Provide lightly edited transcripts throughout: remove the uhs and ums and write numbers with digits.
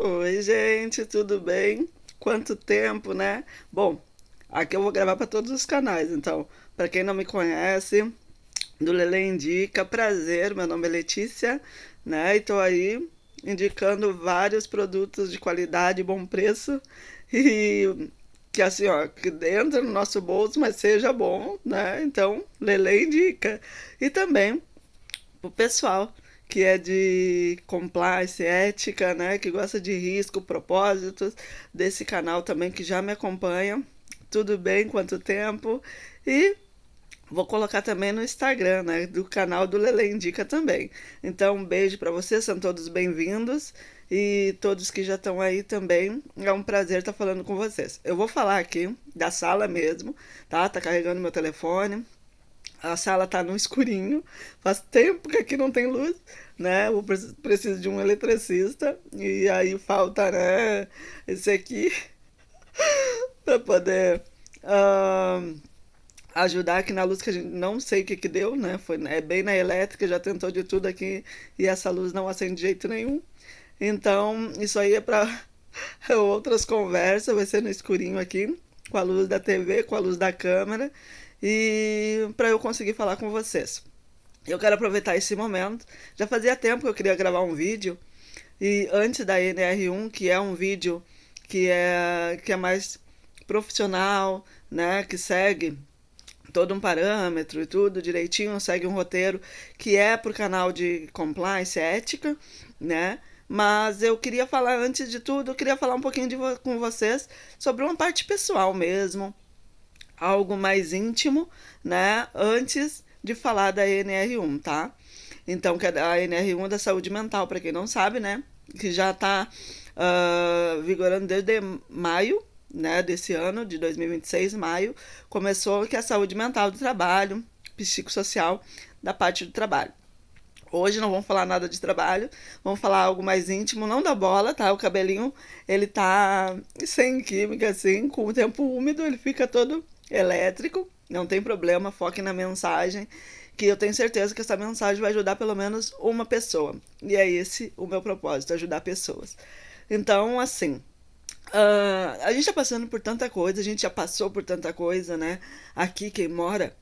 Oi, gente, tudo bem? Quanto tempo, né? Bom, aqui eu vou gravar para todos os canais, então, para quem não me conhece, do Lele Indica, prazer, meu nome é Letícia, né? E tô aí indicando vários produtos de qualidade e bom preço e que assim, ó, que entra no nosso bolso, mas seja bom, né? Então, Lele Indica. E também o pessoal que é de compliance, ética, né, que gosta de risco, propósitos, desse canal também que já me acompanha. Tudo bem? Quanto tempo? E vou colocar também no Instagram, né, do canal do Lele Indica também. Então, um beijo para vocês, são todos bem-vindos. E todos que já estão aí também, é um prazer estar falando com vocês. Eu vou falar aqui da sala mesmo, tá? Tá carregando meu telefone. A sala tá no escurinho, faz tempo que aqui não tem luz, né? Eu preciso de um eletricista e aí falta, né, esse aqui para poder ah, ajudar aqui na luz que a gente não sei o que que deu, né? Foi é bem na elétrica, já tentou de tudo aqui e essa luz não acende de jeito nenhum. Então, isso aí é para outras conversas, vai ser no escurinho aqui, com a luz da TV, com a luz da câmera e para eu conseguir falar com vocês. Eu quero aproveitar esse momento. Já fazia tempo que eu queria gravar um vídeo e antes da NR1, que é um vídeo que é mais profissional, né, que segue todo um parâmetro e tudo direitinho, segue um roteiro que é pro canal de compliance ética, né? Mas eu queria falar, antes de tudo, eu queria falar um pouquinho com vocês sobre uma parte pessoal mesmo, algo mais íntimo, né? Antes de falar da NR1, tá? Então, que a NR1 é da saúde mental, para quem não sabe, né? Que já está vigorando desde maio, né, desse ano, de 2026, maio, começou que é a saúde mental do trabalho, psicossocial da parte do trabalho. Hoje não vamos falar nada de trabalho, vamos falar algo mais íntimo, não da bola, tá? O cabelinho, ele tá sem química, assim, com o tempo úmido, ele fica todo elétrico, não tem problema, foque na mensagem, que eu tenho certeza que essa mensagem vai ajudar pelo menos uma pessoa. E é esse o meu propósito, ajudar pessoas. Então, assim, a gente tá passando por tanta coisa, a gente já passou por tanta coisa, né? Aqui, quem mora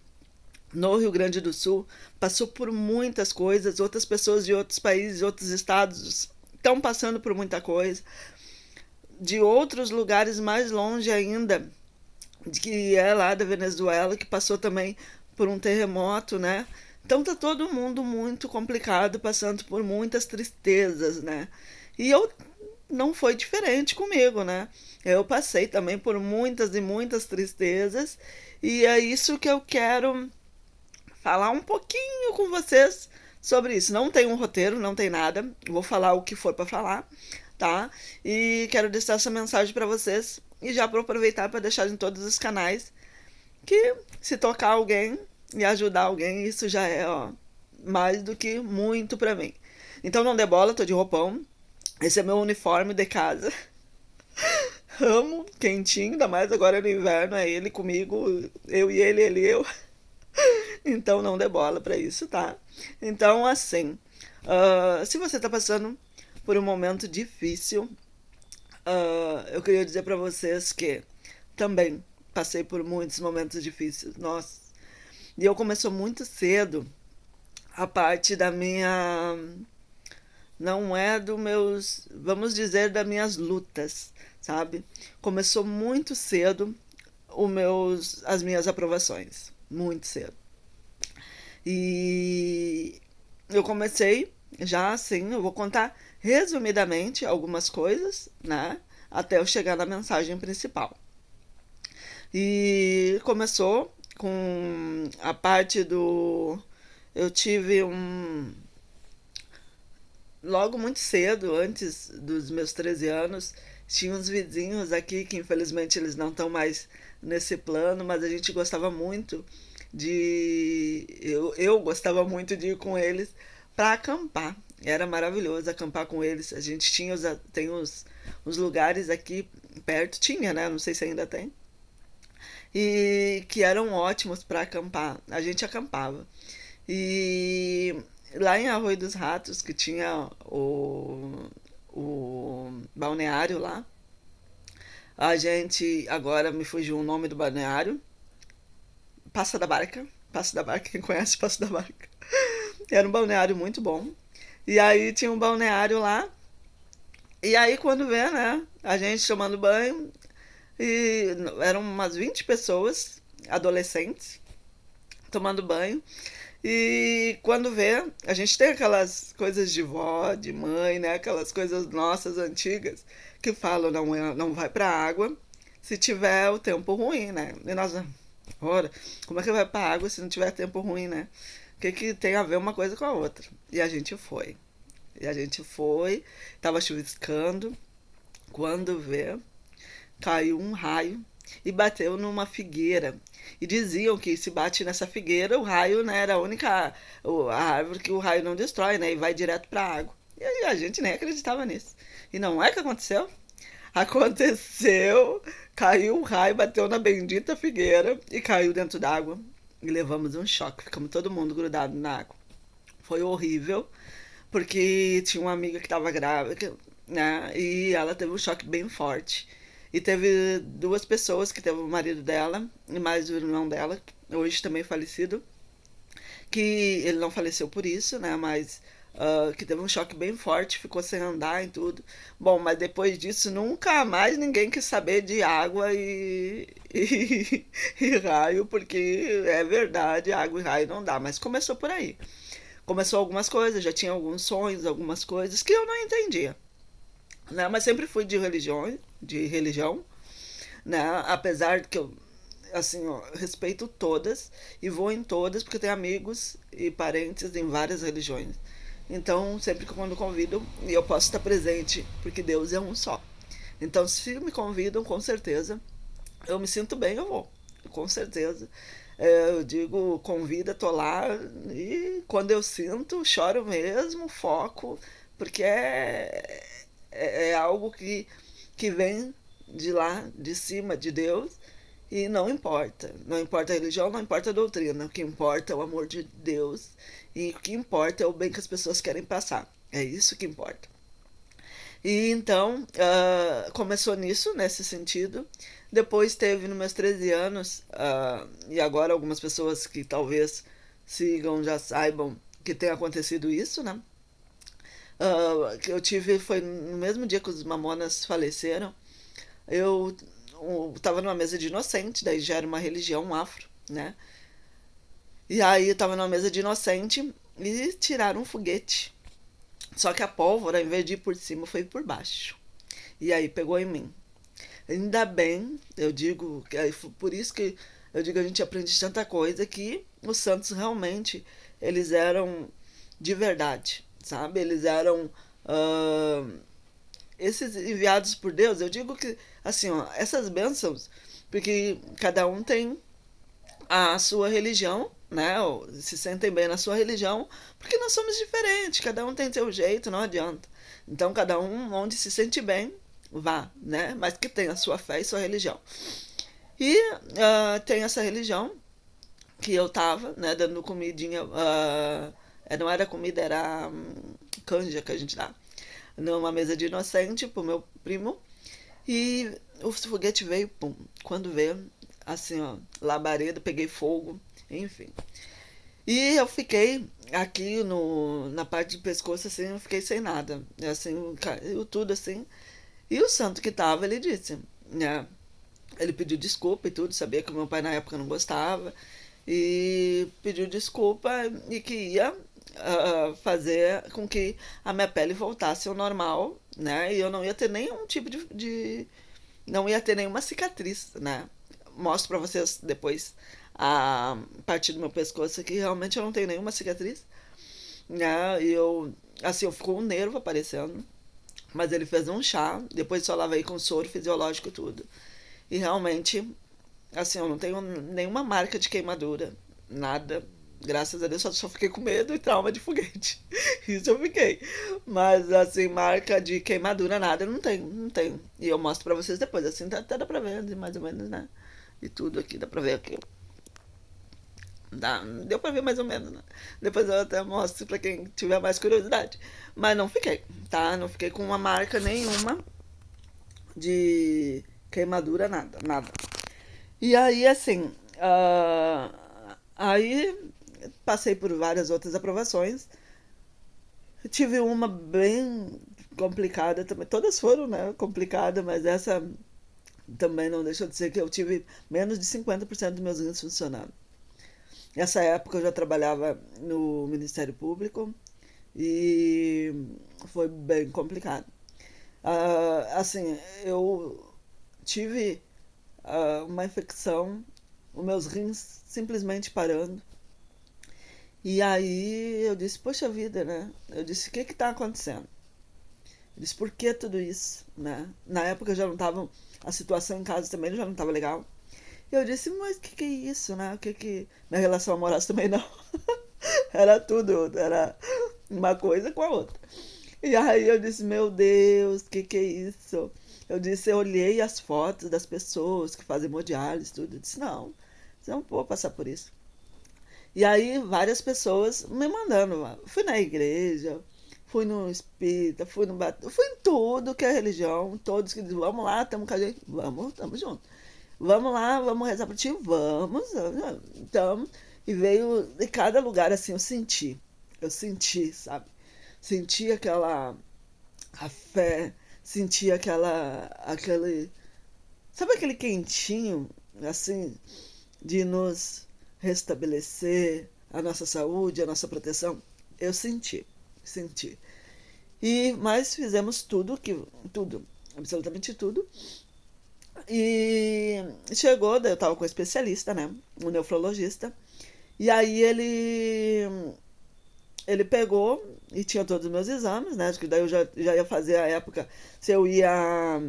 no Rio Grande do Sul, passou por muitas coisas, outras pessoas de outros países, outros estados estão passando por muita coisa, de outros lugares mais longe ainda, que é lá da Venezuela, que passou também por um terremoto, né? Então tá todo mundo muito complicado, passando por muitas tristezas, né? E eu não foi diferente comigo, né? Eu passei também por muitas e muitas tristezas, e é isso que eu quero falar um pouquinho com vocês sobre isso. Não tem um roteiro, não tem nada. Vou falar o que for para falar, tá? E quero deixar essa mensagem para vocês e já para aproveitar para deixar em todos os canais que se tocar alguém e ajudar alguém, isso já é, ó, mais do que muito para mim. Então não dê bola, tô de roupão. Esse é meu uniforme de casa. Amo, quentinho, ainda mais agora no inverno, é ele comigo, eu e ele e eu. Então não dê bola pra isso, tá? Então, assim, se você tá passando por um momento difícil, eu queria dizer pra vocês que também passei por muitos momentos difíceis. Nossa, e eu começou muito cedo a parte da minha. Não é dos meus. Vamos dizer, das minhas lutas, sabe? Começou muito cedo as minhas aprovações. Muito cedo. E eu comecei já assim, eu vou contar resumidamente algumas coisas, né? Até eu chegar na mensagem principal. E começou com a parte do. Eu tive um. Logo muito cedo, antes dos meus 13 anos, tinha uns vizinhos aqui que infelizmente eles não estão mais nesse plano, mas a gente gostava muito de. Eu gostava muito de ir com eles para acampar. Era maravilhoso acampar com eles. A gente tinha tem os lugares aqui perto, tinha, né? Não sei se ainda tem. E que eram ótimos para acampar. A gente acampava. E lá em Arroio dos Ratos, que tinha o balneário lá. A gente, agora me fugiu o nome do balneário. Passa da Barca. Passa da Barca, quem conhece Passa da Barca. Era um balneário muito bom. E aí tinha um balneário lá. E aí quando vê, né, a gente tomando banho, e eram umas 20 pessoas, adolescentes, tomando banho. E quando vê, a gente tem aquelas coisas de vó, de mãe, né? Aquelas coisas nossas antigas que falam não vai pra água se tiver o tempo ruim, né? E nós, ora, como é que vai pra água se não tiver tempo ruim, né? O que que tem a ver uma coisa com a outra? E a gente foi. E a gente foi, tava chuviscando, quando vê, caiu um raio e bateu numa figueira. E diziam que se bate nessa figueira, o raio, né, era a única a árvore que o raio não destrói, né, e vai direto para a água. E aí a gente nem acreditava nisso. E não é que aconteceu? Aconteceu, caiu um raio, bateu na bendita figueira e caiu dentro d'água. E levamos um choque, ficamos todo mundo grudado na água. Foi horrível, porque tinha uma amiga que estava grávida, né? E ela teve um choque bem forte. E teve duas pessoas, que teve o marido dela e mais o irmão dela, hoje também falecido, que ele não faleceu por isso, né? Mas que teve um choque bem forte, ficou sem andar e tudo. Bom, mas depois disso nunca mais ninguém quis saber de água e raio, porque é verdade, água e raio não dá. Mas começou por aí. Começou algumas coisas, já tinha alguns sonhos, algumas coisas que eu não entendia, né? Mas sempre fui de religião, né? Apesar que eu, assim, ó, respeito todas e vou em todas porque tenho amigos e parentes em várias religiões. Então, sempre que quando convidam, e eu posso estar presente, porque Deus é um só. Então, se me convidam, com certeza, eu me sinto bem, eu vou. Com certeza. Eu digo, convida, tô lá, e quando eu sinto, choro mesmo, foco, porque é algo que vem de lá, de cima, de Deus, e não importa. Não importa a religião, não importa a doutrina. O que importa é o amor de Deus, e o que importa é o bem que as pessoas querem passar. É isso que importa. E então, começou nisso, nesse sentido. Depois teve nos meus 13 anos, e agora algumas pessoas que talvez sigam já saibam que tem acontecido isso, né? Que eu tive, foi no mesmo dia que os Mamonas faleceram. Eu tava numa mesa de inocente, daí já era uma religião afro, né? E aí eu tava numa mesa de inocente e tiraram um foguete. Só que a pólvora, em vez de ir por cima, foi por baixo. E aí pegou em mim. Ainda bem, eu digo, por isso que eu digo, a gente aprende tanta coisa, que os santos realmente, eles eram de verdade, sabe? Eles eram esses enviados por Deus. Eu digo que, assim, ó, essas bênçãos, porque cada um tem a sua religião, né? Ou se sentem bem na sua religião, porque nós somos diferentes, cada um tem seu jeito, não adianta. Então, cada um onde se sente bem, vá, né? Mas que tem a sua fé e sua religião. E tem essa religião que eu tava, né, dando comidinha, não era comida, era canja que a gente dá, numa mesa de inocente pro meu primo, e o foguete veio, pum, quando veio, assim, ó, labareda, peguei fogo, enfim. E eu fiquei aqui na parte do pescoço, assim, eu fiquei sem nada, assim, caiu tudo, assim. E o santo que tava, ele disse, né, ele pediu desculpa e tudo, sabia que o meu pai na época não gostava, e pediu desculpa e que ia fazer com que a minha pele voltasse ao normal, né? E eu não ia ter nenhum tipo não ia ter nenhuma cicatriz, né? Mostro pra vocês depois a parte do meu pescoço que realmente eu não tenho nenhuma cicatriz, né? E eu, assim, eu ficou um nervo aparecendo, mas ele fez um chá, depois só lavei com soro fisiológico e tudo. E realmente, assim, eu não tenho nenhuma marca de queimadura, nada. Graças a Deus, só fiquei com medo e trauma de foguete. Isso eu fiquei. Mas, assim, marca de queimadura, nada, não tem, não tem. E eu mostro pra vocês depois, assim, até dá pra ver, mais ou menos, né? E tudo aqui, dá pra ver aqui. Deu pra ver mais ou menos, né? Depois eu até mostro pra quem tiver mais curiosidade. Mas não fiquei, tá? Não fiquei com uma marca nenhuma. de queimadura, nada, nada. E aí, assim, aí passei por várias outras aprovações. Tive uma bem complicada também. Todas foram, né, complicadas, mas essa também não deixou de ser que eu tive menos de 50% dos meus rins funcionando. Nessa época eu já trabalhava no Ministério Público e foi bem complicado. Assim, eu tive uma infecção, os meus rins simplesmente parando. E aí eu disse, poxa vida, né? Eu disse, o que que tá acontecendo? Eu disse, por que tudo isso, né? Na época eu já não tava, a situação em casa também já não tava legal. E eu disse, mas o que que é isso, né? O que que... Minha relação amorosa também não. Era tudo, era uma coisa com a outra. E aí eu disse, meu Deus, o que que é isso? Eu disse, eu olhei as fotos das pessoas que fazem hemodiálise, tudo. Eu disse, não vou passar por isso. E aí várias pessoas me mandando. Fui na igreja, fui no espírita, fui no batista, fui em tudo que é religião, todos que dizem, vamos lá, estamos com a gente, vamos, estamos juntos. Vamos lá, vamos rezar por ti, vamos, então, e veio de cada lugar assim, eu senti, sabe? Senti aquela, a fé, senti sabe aquele quentinho, assim, de nos restabelecer a nossa saúde, a nossa proteção? Eu senti. Mas fizemos tudo, absolutamente tudo. E chegou, daí eu tava com um especialista, né? Um nefrologista. E aí ele pegou e tinha todos os meus exames, né? Acho que daí eu já ia fazer a época se eu ia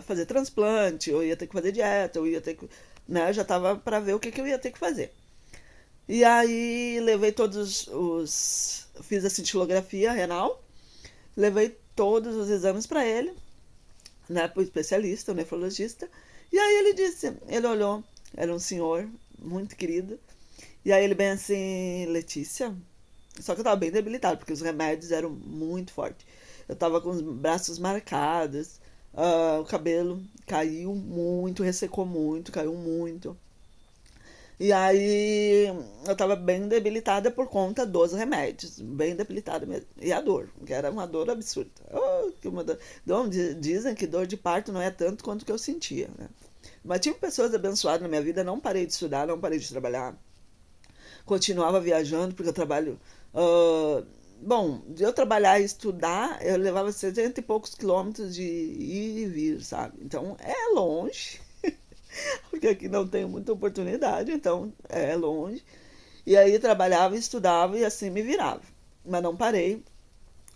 fazer transplante, eu ia ter que fazer dieta, eu ia ter que. Né? Já tava para ver o que, que eu ia ter que fazer. E aí levei todos os. Fiz a cintilografia renal, levei todos os exames para ele, né, para o especialista, o nefrologista. E aí ele disse, ele olhou, era um senhor muito querido. E aí ele bem assim, Letícia, só que eu tava bem debilitado, porque os remédios eram muito fortes. Eu tava com os braços marcados, o cabelo caiu muito, ressecou muito, caiu muito. E aí eu tava bem debilitada por conta dos remédios, bem debilitada mesmo. E a dor, que era uma dor absurda. Oh, que uma dor. Dizem que dor de parto não é tanto quanto que eu sentia, né? Mas tive pessoas abençoadas na minha vida, não parei de estudar, não parei de trabalhar. Continuava viajando, porque eu trabalho. Bom, de eu trabalhar e estudar, eu levava 70 e poucos quilômetros de ir e vir, sabe? Então é longe, porque aqui não tenho muita oportunidade, então é longe. E aí trabalhava, estudava e assim me virava. Mas não parei.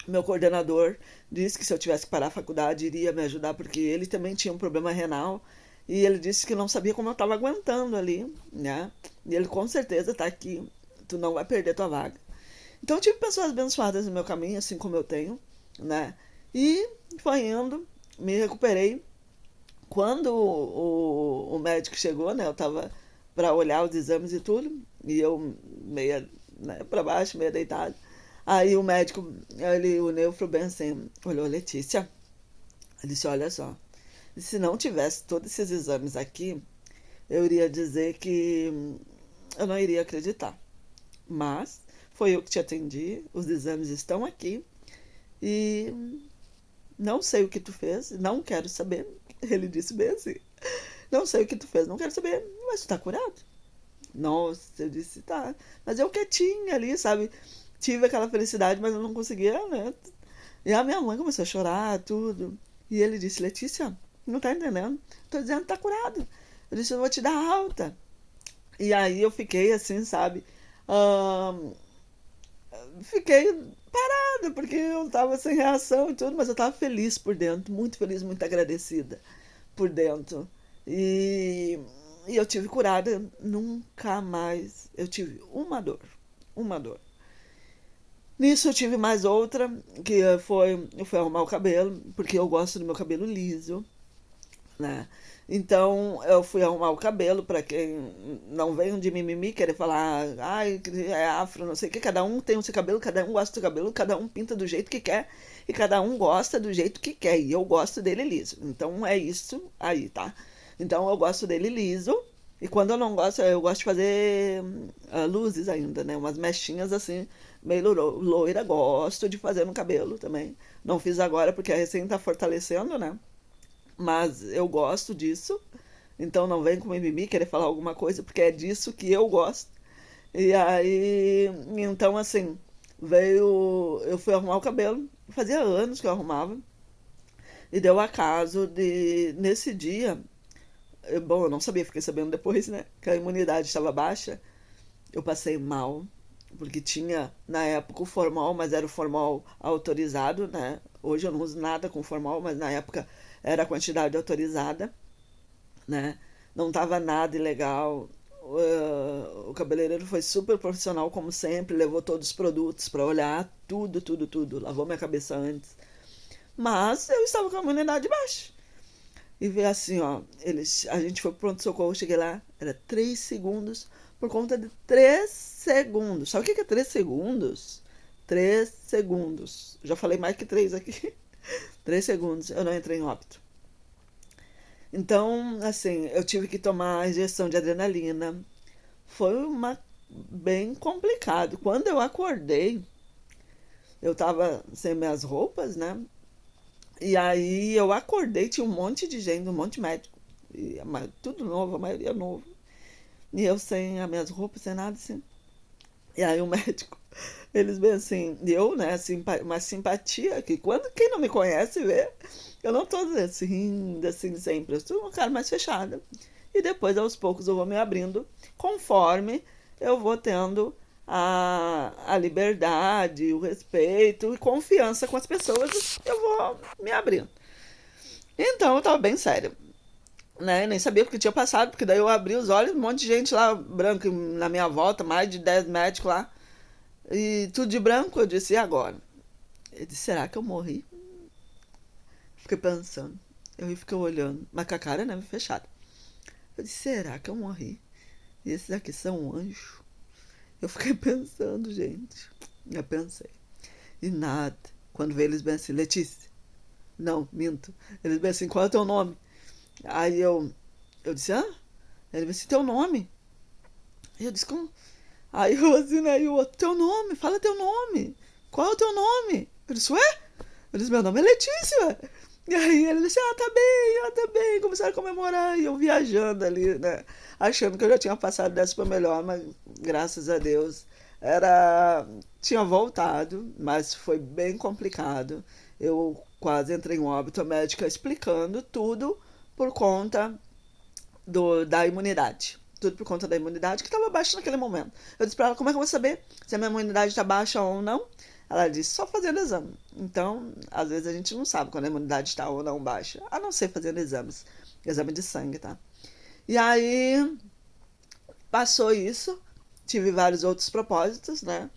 Meu coordenador disse que se eu tivesse que parar a faculdade iria me ajudar, porque ele também tinha um problema renal. E ele disse que não sabia como eu estava aguentando ali, né? E ele com certeza está aqui, tu não vai perder tua vaga. Então eu tive pessoas abençoadas no meu caminho, assim como eu tenho, né? E foi indo, me recuperei. Quando o médico chegou, né? Eu tava para olhar os exames e tudo, e eu meia, né, para baixo, meia deitado. Aí o médico, o neufro bem assim, olhou, Letícia, ele disse, olha só, se não tivesse todos esses exames aqui, eu iria dizer que eu não iria acreditar. Mas foi eu que te atendi, os exames estão aqui e não sei o que tu fez, não quero saber. Ele disse bem assim, não sei o que tu fez, não quero saber, mas tu tá curado? Nossa, eu disse, tá. Mas eu quietinha ali, sabe? Tive aquela felicidade, mas eu não conseguia, né? E a minha mãe começou a chorar, tudo. E ele disse, Letícia, não tá entendendo? Tô dizendo que tá curado. Eu disse, eu vou te dar alta. E aí eu fiquei assim, sabe? Ahn, Fiquei parada, porque eu tava sem reação e tudo, mas eu tava feliz por dentro, muito feliz, muito agradecida por dentro. E, e eu tive curada, nunca mais. Eu tive uma dor. Nisso eu tive mais outra, que eu fui arrumar o cabelo, porque eu gosto do meu cabelo liso, né? Então eu fui arrumar o cabelo para quem não venham de mimimi querer falar, ai, é afro, não sei o que, cada um tem o seu cabelo, cada um gosta do seu cabelo, cada um pinta do jeito que quer. e cada um gosta do jeito que quer, e eu gosto dele liso. Então é isso aí, tá? Então eu gosto dele liso, e quando eu não gosto, eu gosto de fazer luzes ainda, né? Umas mechinhas assim, meio loira, gosto de fazer no cabelo também. Não fiz agora porque a recém tá fortalecendo, né? Mas eu gosto disso. Então não vem com mimimi querer falar alguma coisa, porque é disso que eu gosto. E aí, então assim, eu fui arrumar o cabelo, fazia anos que eu arrumava, e deu acaso de, nesse dia, bom, eu não sabia, fiquei sabendo depois, né, que a imunidade estava baixa, eu passei mal, porque tinha, na época, o formol, mas era o formol autorizado, né, hoje eu não uso nada com formol, mas na época era a quantidade autorizada, né? Não tava nada ilegal. O cabeleireiro foi super profissional, como sempre, levou todos os produtos para olhar, tudo, tudo, tudo. Lavou minha cabeça antes. Mas eu estava com a imunidade baixa. E veio assim, ó, a gente foi pro pronto-socorro, cheguei lá, era 3 segundos, por conta de 3 segundos. Sabe o que é 3 segundos? 3 segundos. Já falei mais que 3 aqui. 3 segundos, eu não entrei em óbito. Então, assim, eu tive que tomar injeção de adrenalina. Foi uma bem complicado. Quando eu acordei, eu tava sem minhas roupas, né? E aí eu acordei, tinha um monte de gente, um monte de médico. E tudo novo, a maioria novo. E eu sem as minhas roupas, sem nada, assim. E aí o médico, eles bem assim, eu, né, uma simpatia que quando quem não me conhece vê, eu não tô assim, rindo assim sempre, eu sou um cara mais fechada. E depois, aos poucos, eu vou me abrindo, conforme eu vou tendo a liberdade, o respeito e confiança com as pessoas, eu vou me abrindo. Então, eu tava bem séria, né? Nem sabia porque tinha passado, porque daí eu abri os olhos, um monte de gente lá, branca, na minha volta, mais de 10 médicos lá, e tudo de branco. Eu disse, e agora? Eu disse, será que eu morri? Fiquei pensando. Eu fiquei olhando, mas com a cara, né, fechada. Eu disse, será que eu morri? E esses aqui são um anjo? Eu fiquei pensando, gente. Eu pensei. E nada. Quando veio eles bem assim, Letícia. Não, minto. Eles bem assim, qual é o teu nome? Aí eu disse, hã? Ele disse, teu nome? E eu disse, como? Aí eu assim, né? E o outro, teu nome? Fala teu nome. Qual é o teu nome? Eu disse, ué? Eu disse, meu nome é Letícia. E aí ele disse, ah, tá bem, ah, tá bem. Começaram a comemorar e eu viajando ali, né? Achando que eu já tinha passado dessa pra melhor, mas graças a Deus era. Tinha voltado, mas foi bem complicado. Eu quase entrei em óbito, a médica explicando tudo por conta da imunidade. Tudo por conta da imunidade que estava baixa naquele momento. Eu disse para ela, como é que eu vou saber se a minha imunidade está baixa ou não? Ela disse, só fazendo exame. Então, às vezes a gente não sabe quando a imunidade está ou não baixa, a não ser fazendo exames. Exame de sangue, tá? E aí, passou isso, tive vários outros propósitos, né?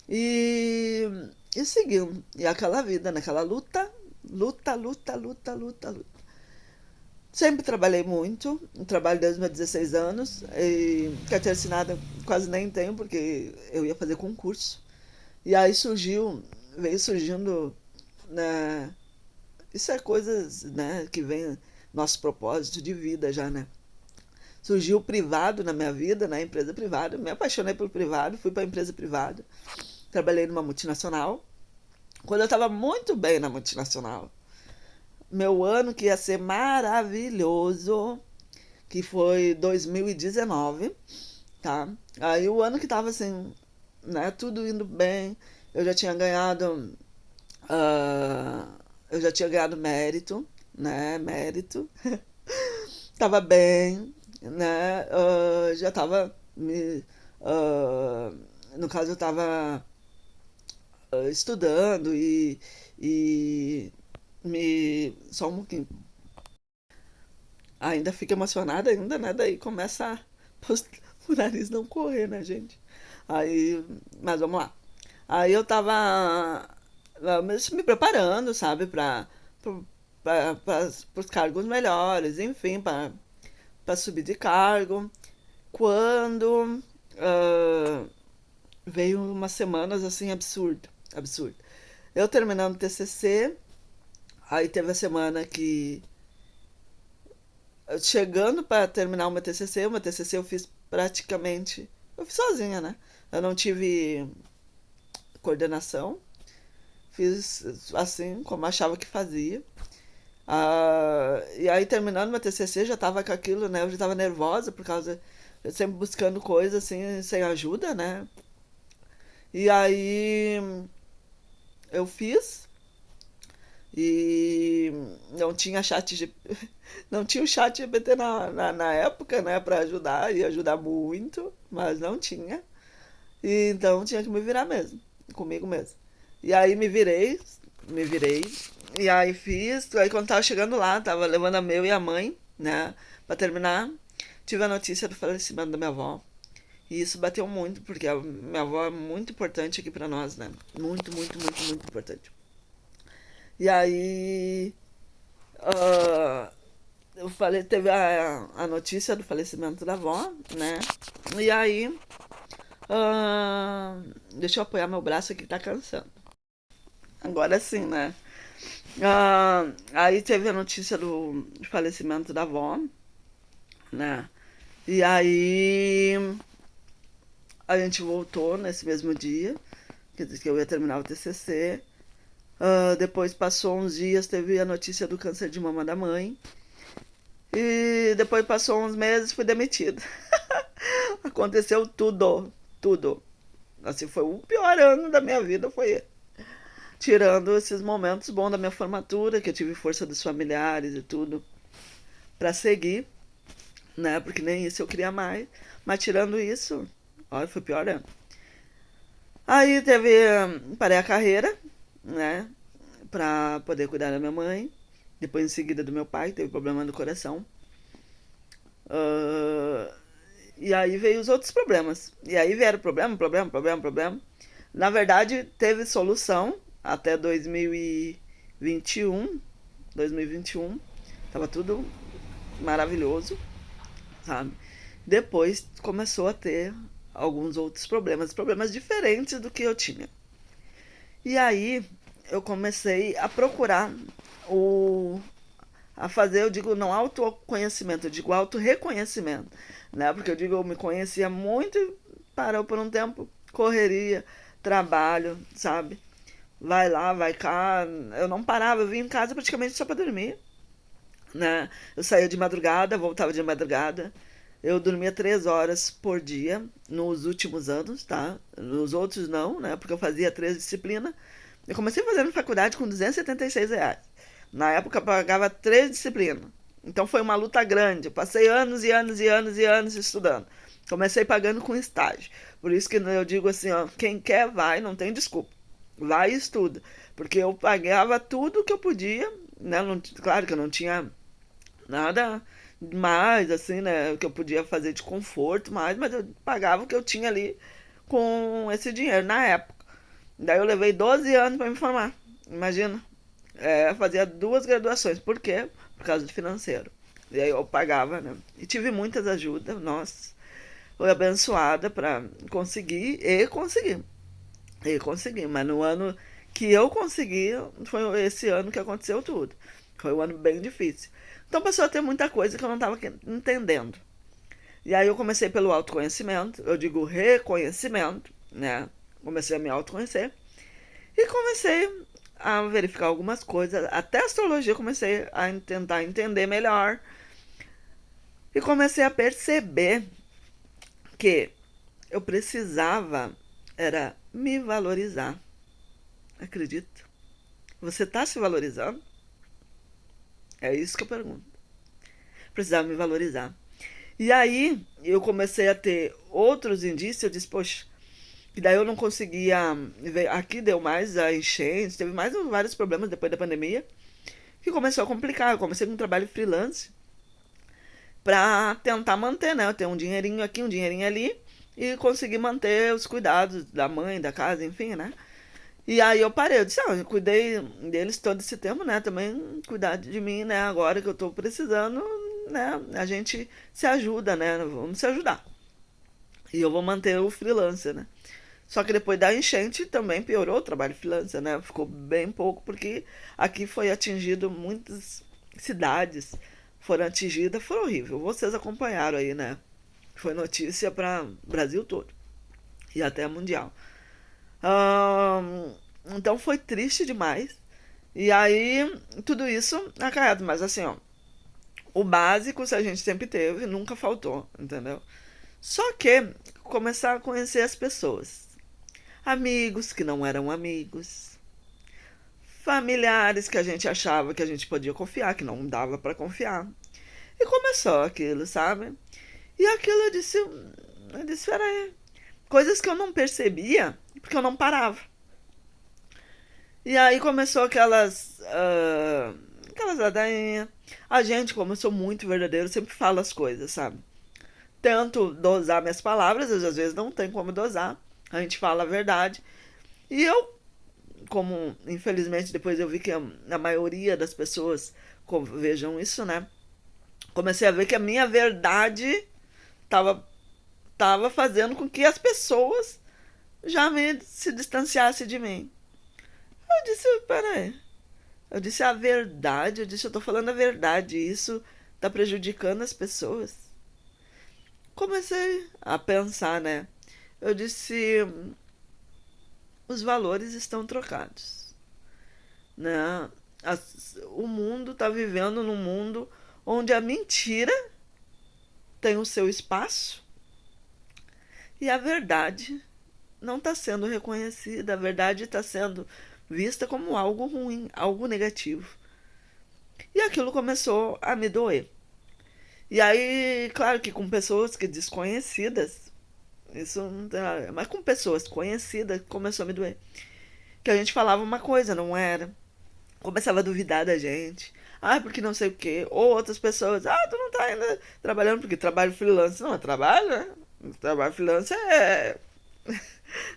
E, e seguindo. E aquela vida, naquela luta, luta, luta, luta, luta, luta. Sempre trabalhei muito, trabalho desde os meus 16 anos, e carteira assinada quase nem tenho, porque eu ia fazer concurso. E aí veio surgindo, né, isso é coisas, né, que vem nosso propósito de vida já, né? Surgiu o privado na minha vida, na empresa privada, me apaixonei pelo privado, fui para a empresa privada, trabalhei numa multinacional, quando eu estava muito bem na multinacional. Meu ano que ia ser maravilhoso, que foi 2019, tá? Aí o ano que tava assim, né, tudo indo bem, eu já tinha ganhado, ah, eu já tinha ganhado mérito, né, mérito, tava bem, né, já tava ah, no caso eu tava estudando e só um pouquinho, ainda fica emocionada ainda, né? Daí começa o nariz não correr, né, gente? Aí, mas vamos lá. Aí eu tava me preparando, sabe, para os cargos melhores, enfim, para subir de cargo. Quando veio umas semanas assim absurdo, absurdo. eu terminando o TCC, aí teve a semana que, chegando para terminar o meu TCC eu fiz praticamente, eu fiz sozinha, né? Eu não tive coordenação, fiz assim como achava que fazia. E aí, terminando meu TCC, já tava com aquilo, né? Eu já tava nervosa por causa. Eu sempre buscando coisa assim, sem ajuda, né? E aí, eu fiz. E não tinha não tinha o chat GPT na época, né? Pra ajudar, ia ajudar muito, mas não tinha. E então tinha que me virar mesmo, comigo mesmo. E aí me virei. E aí fiz. Aí quando tava chegando lá, tava levando a meu e a mãe, né? Pra terminar, tive a notícia do falecimento da minha avó. E isso bateu muito, porque a minha avó é muito importante aqui pra nós, né? Muito, muito, muito, muito importante. E aí. ah, eu falei, teve a notícia do falecimento da avó, né? E aí. Deixa eu apoiar meu braço aqui, tá cansando. Agora sim, né? Aí teve a notícia do falecimento da avó, né? E aí a gente voltou nesse mesmo dia, quer dizer que eu ia terminar o TCC. Depois passou uns dias, teve a notícia do câncer de mama da mãe. E depois passou uns meses, fui demitida. Aconteceu tudo, tudo. Assim, foi o pior ano da minha vida, foi tirando esses momentos bons da minha formatura, que eu tive força dos familiares e tudo, pra seguir, né? Porque nem isso eu queria mais. Mas tirando isso, olha, foi pior ano. Aí teve. Parei a carreira, né? Pra poder cuidar da minha mãe. Depois em seguida do meu pai, teve problema no coração. Ah, e aí veio os outros problemas. E aí vieram problema, problema, problema, problema. Na verdade, teve solução até 2021. 2021. Tava tudo maravilhoso, sabe? Depois começou a ter alguns outros problemas diferentes do que eu tinha. E aí eu comecei a procurar o a fazer, eu digo não autoconhecimento, eu digo auto-reconhecimento, né? Porque eu digo eu me conhecia muito e parou por um tempo, correria, trabalho, sabe? Vai lá, vai cá, eu não parava, eu vinha em casa praticamente só para dormir, né? Eu saía de madrugada, voltava de madrugada. Eu dormia 3 horas por dia nos últimos anos, tá? Nos outros não, né? Porque eu fazia 3 disciplinas. Eu comecei fazendo faculdade com R$ 276. Na época eu pagava 3 disciplinas. Então foi uma luta grande. Eu passei anos e anos e anos e anos estudando. Comecei pagando com estágio. Por isso que eu digo assim, ó, quem quer vai, não tem desculpa. Vai e estuda. Porque eu pagava tudo que eu podia, né? Não, claro que eu não tinha nada mais, assim, né? O que eu podia fazer de conforto mais, mas eu pagava o que eu tinha ali com esse dinheiro na época. Daí eu levei 12 anos para me formar. Imagina. Fazia 2 graduações. Por quê? Por causa do financeiro. E aí eu pagava, né? E tive muitas ajudas, nossa. Fui abençoada para conseguir e conseguir. E consegui, mas no ano que eu consegui, foi esse ano que aconteceu tudo. Foi um ano bem difícil. Então passou a ter muita coisa que eu não estava entendendo. E aí eu comecei pelo autoconhecimento, eu digo reconhecimento, né? Comecei a me autoconhecer e comecei a verificar algumas coisas. Até a astrologia eu comecei a tentar entender melhor. E comecei a perceber que eu precisava era me valorizar. Acredito. Você está se valorizando? É isso que eu pergunto. Precisava me valorizar. E aí eu comecei a ter outros indícios, eu disse, poxa, e daí eu não conseguia ver. Aqui deu mais a enchente, teve mais vários problemas depois da pandemia, que começou a complicar. Eu comecei com um trabalho freelance pra tentar manter, né? Eu tenho um dinheirinho aqui, um dinheirinho ali, e conseguir manter os cuidados da mãe, da casa, enfim, né? E aí eu parei, eu disse, eu cuidei deles todo esse tempo, né? Também cuidar de mim, né? Agora que eu tô precisando, né? A gente se ajuda, né? Vamos se ajudar. E eu vou manter o freelancer, né? Só que depois da enchente também piorou o trabalho freelancer, né? Ficou bem pouco, porque aqui foi atingido muitas cidades foram atingidas, foi horrível. Vocês acompanharam aí, né? Foi notícia para Brasil todo e até mundial. Então foi triste demais. E aí, tudo isso acarreta, mas assim, ó, o básico a gente sempre teve, nunca faltou, entendeu? Só que começar a conhecer as pessoas. Amigos que não eram amigos. Familiares que a gente achava que a gente podia confiar, que não dava para confiar. E começou aquilo, sabe? E aquilo eu disse, peraí. Coisas que eu não percebia, porque eu não parava. E aí começou aquelas ladainhas. A gente, como eu sou muito verdadeiro, sempre falo as coisas, sabe? Tento dosar minhas palavras, às vezes não tem como dosar. A gente fala a verdade. E eu, como infelizmente depois eu vi que a maioria das pessoas vejam isso, né? Comecei a ver que a minha verdade tava, tava fazendo com que as pessoas já se distanciassem de mim. Eu disse, peraí. Eu disse a verdade, eu disse, eu tô falando a verdade, e isso tá prejudicando as pessoas. Comecei a pensar, né? Eu disse, os valores estão trocados, né? O mundo está vivendo num mundo onde a mentira tem o seu espaço e a verdade não está sendo reconhecida, a verdade está sendo vista como algo ruim, algo negativo. E aquilo começou a me doer. E aí, claro que com pessoas que desconhecidas, isso não tem nada, mas com pessoas conhecidas começou a me doer. Que a gente falava uma coisa, não era. Começava a duvidar da gente. Ah, porque não sei o quê. Ou outras pessoas, tu não tá ainda trabalhando porque trabalho freelance. Não é trabalho, né? Trabalho freelance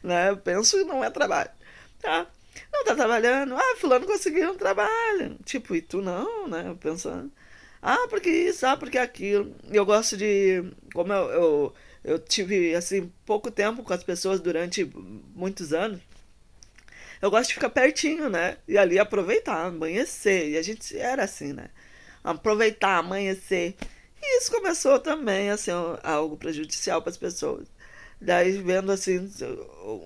né? Eu penso que não é trabalho. Tá? Não tá trabalhando. Fulano conseguiu um trabalho. Tipo, e tu não, né? Pensando. Porque isso, porque aquilo. Eu gosto de. Como eu tive, assim, pouco tempo com as pessoas durante muitos anos. Eu gosto de ficar pertinho, né? E ali aproveitar, amanhecer. E a gente era assim, né? Aproveitar, amanhecer. E isso começou também a ser algo prejudicial para as pessoas. Daí vendo assim,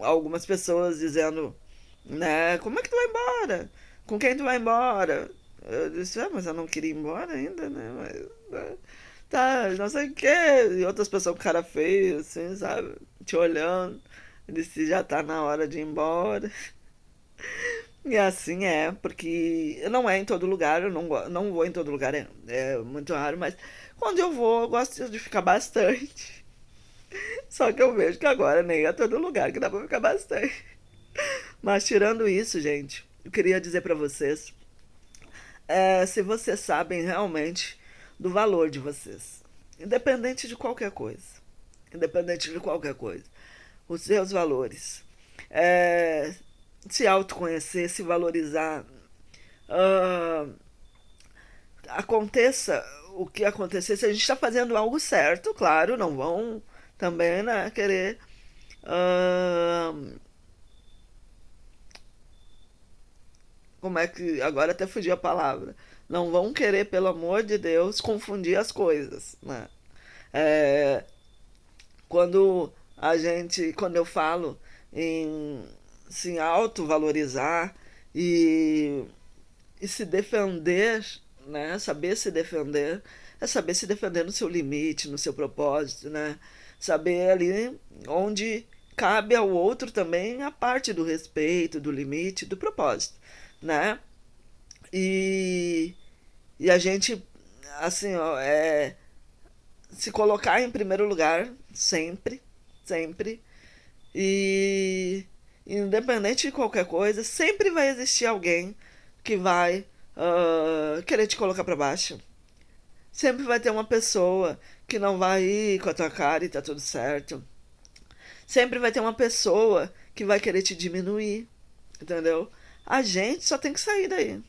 algumas pessoas dizendo, né? Como é que tu vai embora? Com quem tu vai embora? Eu disse, mas eu não queria ir embora ainda, né? Mas, tá, não sei o quê. E outras pessoas com cara feio, assim, sabe? Te olhando. Eu disse, já tá na hora de ir embora. E assim é, porque não é em todo lugar, eu não vou em todo lugar, é muito raro, mas quando eu vou, eu gosto de ficar bastante. Só que eu vejo que agora nem é todo lugar que dá pra ficar bastante. Mas tirando isso, gente, eu queria dizer pra vocês, se vocês sabem realmente do valor de vocês, independente de qualquer coisa, independente de qualquer coisa, os seus valores, é, se autoconhecer, se valorizar, ah, aconteça o que acontecer, se a gente está fazendo algo certo, claro, não vão também, né, querer. ah, Como é que. Agora até fugiu a palavra. Não vão querer, pelo amor de Deus, confundir as coisas, né? É, quando eu falo em se autovalorizar e, e se defender, né? Saber se defender, é saber se defender no seu limite, no seu propósito, né? Saber ali onde cabe ao outro também a parte do respeito, do limite, do propósito, né? E, e a gente, assim, ó, se colocar em primeiro lugar sempre, sempre. E independente de qualquer coisa, sempre vai existir alguém que vai querer te colocar para baixo. Sempre vai ter uma pessoa que não vai ir com a tua cara e tá tudo certo. Sempre vai ter uma pessoa que vai querer te diminuir, entendeu? A gente só tem que sair daí.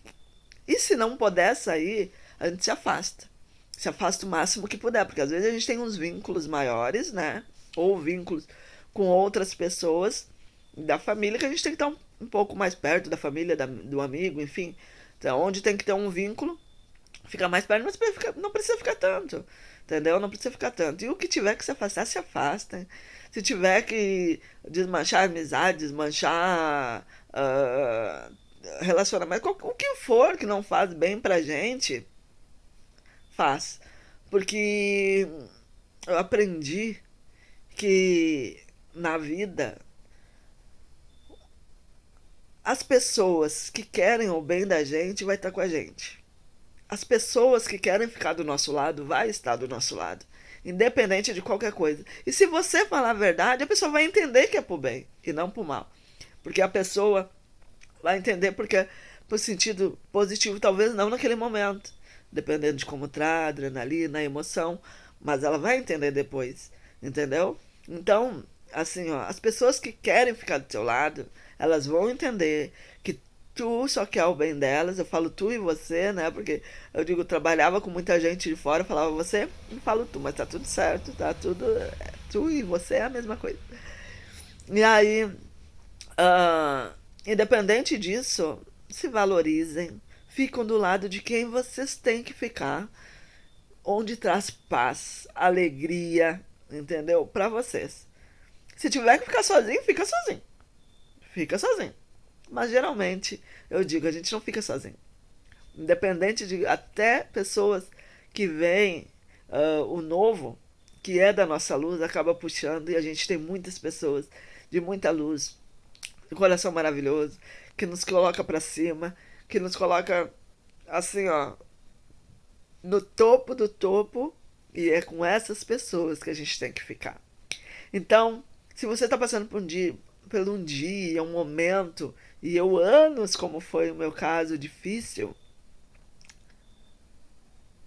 E se não puder sair, a gente se afasta. Se afasta o máximo que puder, porque às vezes a gente tem uns vínculos maiores, né? Ou vínculos com outras pessoas Da família, que a gente tem que estar um pouco mais perto da família, do amigo, enfim. Então, onde tem que ter um vínculo, fica mais perto, mas não precisa ficar tanto. Entendeu? Não precisa ficar tanto. E o que tiver que se afastar, se afasta. Se tiver que desmanchar amizade, desmanchar relacionamento, o que for que não faz bem pra gente, faz. Porque eu aprendi que na vida as pessoas que querem o bem da gente vai estar com a gente. As pessoas que querem ficar do nosso lado vai estar do nosso lado, independente de qualquer coisa. E se você falar a verdade, a pessoa vai entender que é pro bem e não pro mal. Porque a pessoa vai entender porque pro sentido positivo, talvez não naquele momento, dependendo de como tá, adrenalina, emoção, mas ela vai entender depois, entendeu? Então, assim, ó, as pessoas que querem ficar do seu lado, elas vão entender que tu só quer o bem delas. Eu falo tu e você, né? Porque eu digo, trabalhava com muita gente de fora, eu falava você, eu falo tu, mas tá tudo certo, tá tudo. Tu e você é a mesma coisa. E aí, ah, independente disso, se valorizem, ficam do lado de quem vocês têm que ficar, onde traz paz, alegria, entendeu? Pra vocês. Se tiver que ficar sozinho, fica sozinho. Fica sozinho. Mas geralmente, eu digo, a gente não fica sozinho. Independente de até pessoas que veem o novo, que é da nossa luz, acaba puxando, e a gente tem muitas pessoas de muita luz, de coração maravilhoso, que nos coloca para cima, que nos coloca assim, ó, no topo do topo, e é com essas pessoas que a gente tem que ficar. Então, se você está passando por um dia, um momento, e eu anos, como foi o meu caso, difícil,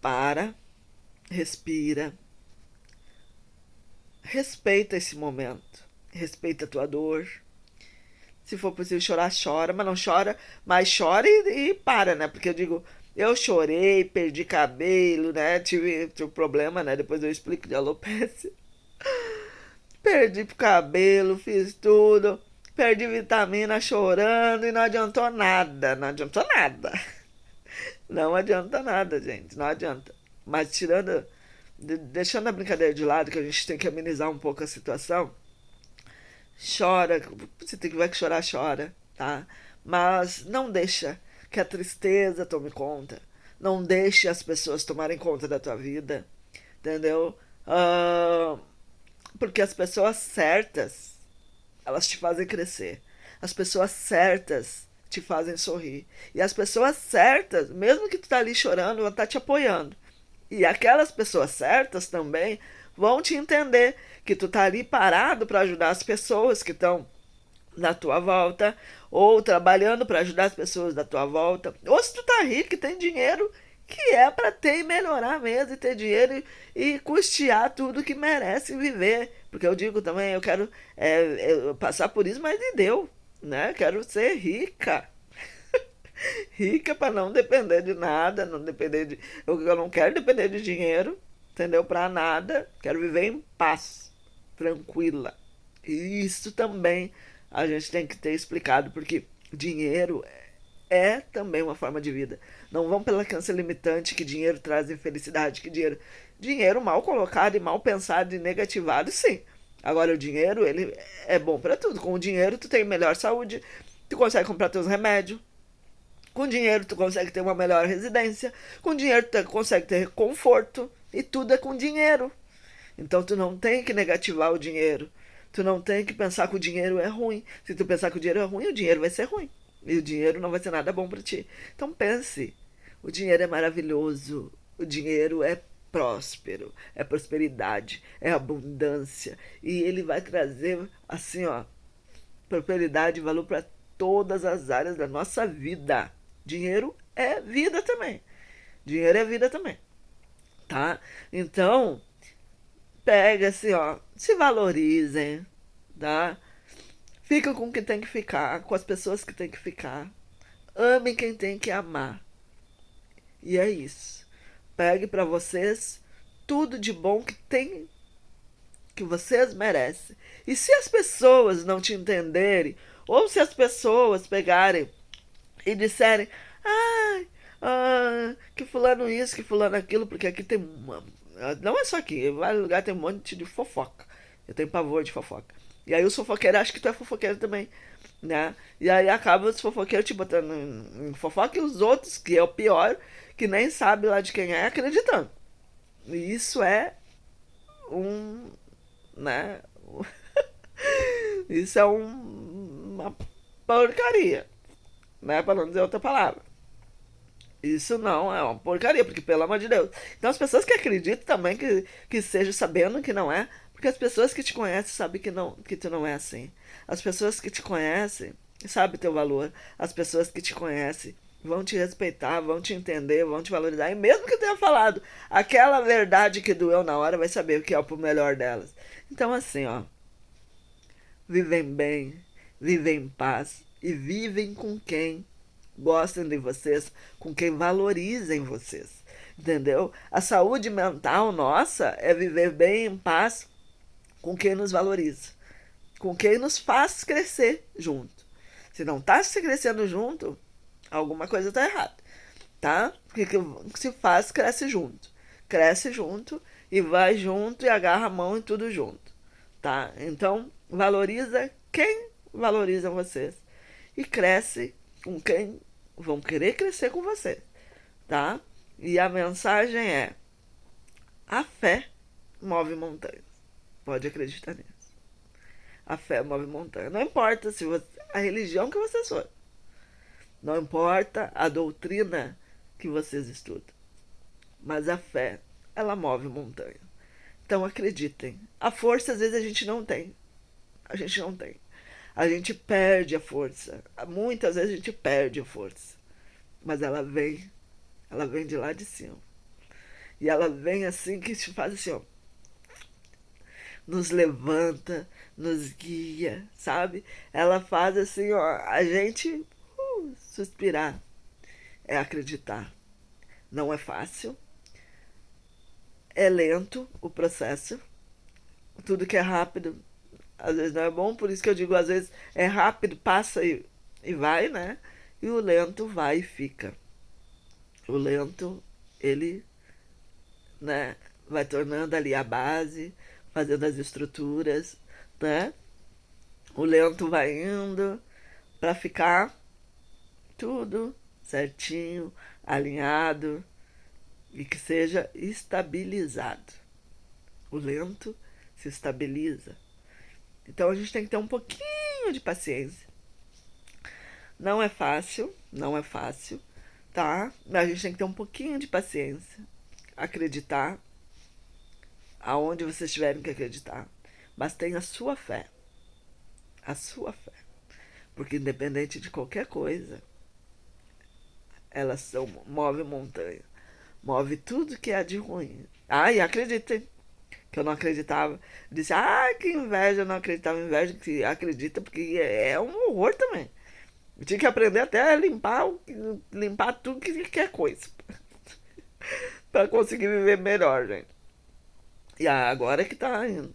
para, respira, respeita esse momento, respeita a tua dor. Se for possível chorar, chora, mas não chora, mas chora e para, né? Porque eu digo, eu chorei, perdi cabelo, né? Tive problema, né? Depois eu explico de alopecia. Perdi cabelo, fiz tudo, perdi vitamina chorando e não adiantou nada, não adiantou nada. Não adianta nada, gente, não adianta. Mas tirando, deixando a brincadeira de lado, que a gente tem que amenizar um pouco a situação, chora, se tiver que chorar, chora, tá? Mas não deixa que a tristeza tome conta. Não deixe as pessoas tomarem conta da tua vida, entendeu? Porque as pessoas certas, elas te fazem crescer. As pessoas certas te fazem sorrir. E as pessoas certas, mesmo que tu tá ali chorando, vão estar te apoiando. E aquelas pessoas certas também vão te entender que tu tá ali parado para ajudar as pessoas que estão na tua volta, ou trabalhando para ajudar as pessoas da tua volta, ou se tu tá rico e tem dinheiro, que é para ter e melhorar mesmo, e ter dinheiro e custear tudo que merece viver. Porque eu digo também, eu quero passar por isso, mas me deu, né? Quero ser rica. Rica para não depender de nada, não depender de. Eu não quero depender de dinheiro, entendeu? Para nada. Quero viver em paz, tranquila. E isso também a gente tem que ter explicado, porque dinheiro é também uma forma de vida. Não vão pela crença limitante que dinheiro traz infelicidade, que dinheiro mal colocado e mal pensado e negativado, sim. Agora o dinheiro, ele é bom para tudo. Com o dinheiro tu tem melhor saúde, tu consegue comprar teus remédios, com dinheiro tu consegue ter uma melhor residência, com dinheiro tu consegue ter conforto, e tudo é com dinheiro. Então tu não tem que negativar o dinheiro. Tu não tem que pensar que o dinheiro é ruim. Se tu pensar que o dinheiro é ruim, o dinheiro vai ser ruim. E o dinheiro não vai ser nada bom para ti. Então pense, o dinheiro é maravilhoso. O dinheiro é próspero, é prosperidade, é abundância. E ele vai trazer, assim, ó, prosperidade e valor para todas as áreas da nossa vida. Dinheiro é vida também. Dinheiro é vida também, tá? Então, pega assim, ó, se valorizem, tá? Fica com quem tem que ficar, com as pessoas que tem que ficar. Amem quem tem que amar. E é isso. Pegue para vocês tudo de bom que tem que vocês merecem. E se as pessoas não te entenderem, ou se as pessoas pegarem e disserem, que fulano isso, que fulano aquilo, porque aqui tem uma... Não é só aqui, em vários lugares tem um monte de fofoca. Eu tenho pavor de fofoca. E aí os fofoqueiros acham que tu é fofoqueiro também, né? E aí acaba os fofoqueiros te botando em fofoca e os outros, que é o pior, que nem sabe lá de quem é, acreditando. E isso é um, né? Isso é uma porcaria, né? Para não dizer outra palavra. Isso não é uma porcaria, porque pelo amor de Deus. Então as pessoas que acreditam também que seja sabendo que não é, porque as pessoas que te conhecem sabem que tu não é assim. As pessoas que te conhecem sabem teu valor. As pessoas que te conhecem vão te respeitar, vão te entender, vão te valorizar. E mesmo que tenha falado aquela verdade que doeu na hora, vai saber o que é pro melhor delas. Então assim, ó, vivem bem, vivem em paz e vivem com quem gostem de vocês, com quem valorizem vocês. Entendeu? A saúde mental nossa é viver bem em paz com quem nos valoriza, com quem nos faz crescer junto. Se não está se crescendo junto, alguma coisa está errada, tá? Porque se faz, cresce junto e vai junto e agarra a mão e tudo junto, tá? Então, valoriza quem valoriza vocês e cresce com quem vão querer crescer com vocês, tá? E a mensagem é: a fé move montanhas. Pode acreditar nisso. A fé move montanha. Não importa se você, a religião que vocês forem. Não importa a doutrina que vocês estudam. Mas a fé, ela move montanha. Então acreditem. A força às vezes a gente não tem. A gente não tem. A gente perde a força. Muitas vezes a gente perde a força. Mas ela vem de lá de cima. E ela vem assim que te faz assim, ó. Nos levanta, nos guia, sabe? Ela faz assim, ó, a gente suspirar. É acreditar. Não é fácil. É lento o processo. Tudo que é rápido, às vezes não é bom. Por isso que eu digo, às vezes é rápido, passa e vai, né? E o lento vai e fica. O lento, ele, né, vai tornando ali a base, fazendo as estruturas, né? O lento vai indo para ficar tudo certinho, alinhado e que seja estabilizado. O lento se estabiliza. Então a gente tem que ter um pouquinho de paciência. Não é fácil, não é fácil, tá? Mas a gente tem que ter um pouquinho de paciência. Acreditar aonde vocês tiverem que acreditar. Mas tenha a sua fé. A sua fé. Porque independente de qualquer coisa, elas move montanha. Move tudo que é de ruim. E acreditem. Que eu não acreditava. Disse, que inveja, eu não acreditava. Inveja que acredita, porque é um horror também. Eu tinha que aprender até a limpar tudo que é coisa. Pra conseguir viver melhor, gente. E agora é que tá indo.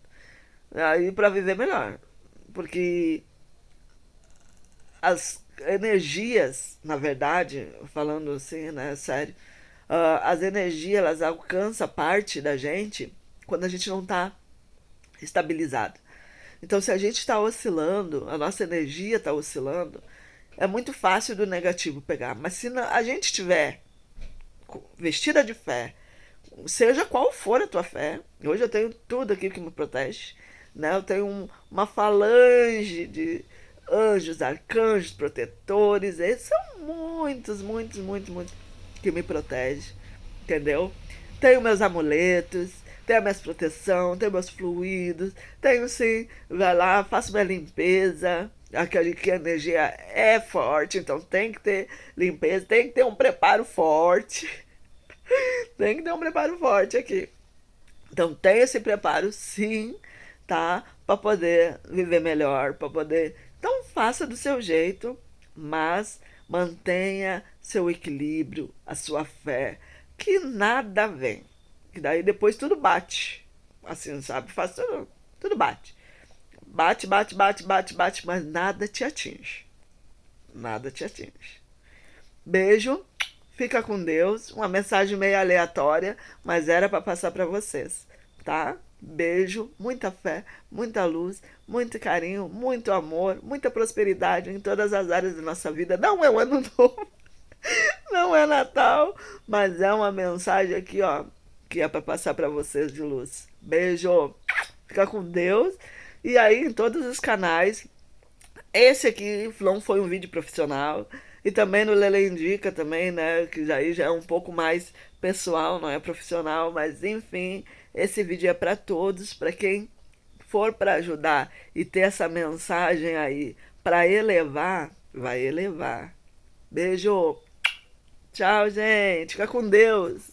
Aí pra viver melhor. Porque as energias, na verdade, falando assim, né, sério, as energias, elas alcançam parte da gente quando a gente não tá estabilizado. Então, se a gente está oscilando, a nossa energia está oscilando, é muito fácil do negativo pegar. Mas se a gente estiver vestida de fé, seja qual for a tua fé, hoje eu tenho tudo aqui que me protege, né? Eu tenho uma falange de anjos, arcanjos, protetores, eles são muitos, muitos, muitos, muitos que me protegem, entendeu? Tenho meus amuletos, tenho minhas proteção, tenho meus fluidos, tenho sim, vai lá, faço minha limpeza, aquele que a energia é forte, então tem que ter limpeza, tem que ter um preparo forte, tem que ter um preparo forte aqui. Então tem esse preparo sim, tá? Para poder viver melhor, para poder... Então faça do seu jeito, mas mantenha seu equilíbrio, a sua fé, que nada vem. Que daí depois tudo bate. Assim, sabe? Faz Tudo bate. Bate, bate, bate, bate, bate, mas nada te atinge. Nada te atinge. Beijo, fica com Deus. Uma mensagem meio aleatória, mas era para passar para vocês, tá? Beijo, muita fé, muita luz, muito carinho, muito amor, muita prosperidade em todas as áreas da nossa vida. Não é o ano novo, não é Natal, mas é uma mensagem aqui, ó, que é para passar para vocês de luz. Beijo, fica com Deus. E aí, em todos os canais, esse aqui não foi um vídeo profissional. E também no Lele Indica também, né? Que já é um pouco mais pessoal, não é profissional. Mas enfim, esse vídeo é para todos, para quem for para ajudar e ter essa mensagem aí para elevar, vai elevar. Beijo. Tchau, gente. Fica com Deus.